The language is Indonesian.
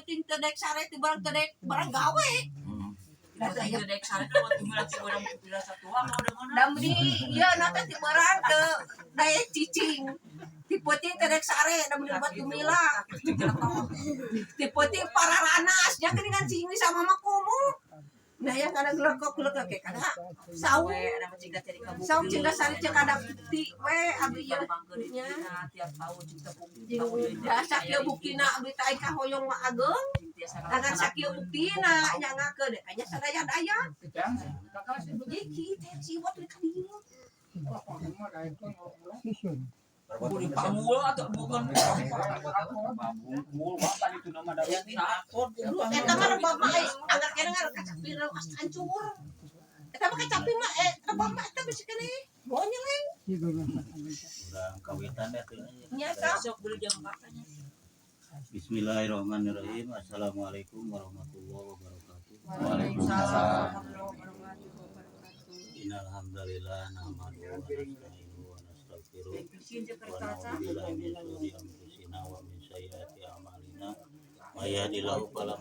penting tedek sare ti barang tedek barang gawe. Tedek sare tuh waktu laki orang bila satu uang udah mana. Dan di ieu na teh ti barang ke daya cicing. Ti penting tedek sare da bener batu mila. Ti penting pararanas nya dengan cing sama makumu. Nah yang kadang gelek-gelek kayak kada sawu Ada mencegah dari kamu. sawu cenah sari cek kada bukti we abdi ieu nya Tiap tahun cinta bukti. da sakieu buktina abdi teh ka hoyong mah ageng dengan sakieu buktina nya ngakeun anya sadaya daya iki teh siwot di kadieu Budi pamul atau bukan Bungkul apa itu nama dari yang takut. eta mah bapak anggar kene ngar kacapir asa hancur eta mah kacapir mah bapak eta bisi kene bonya leng udah kawitan ya tuh. nya Besok beli jam makanya. Bismillahirrahmanirrahim. Assalamualaikum warahmatullahi wabarakatuh. Waalaikumsalam warahmatullahi wabarakatuh. Innal hamdalillah nahmaduhu wa nasta'inuhu wa nastaghfiruh. Wa na'udzu billahi min shururi anfusina wa min sayyiati a'malina. May yahdihillahu fala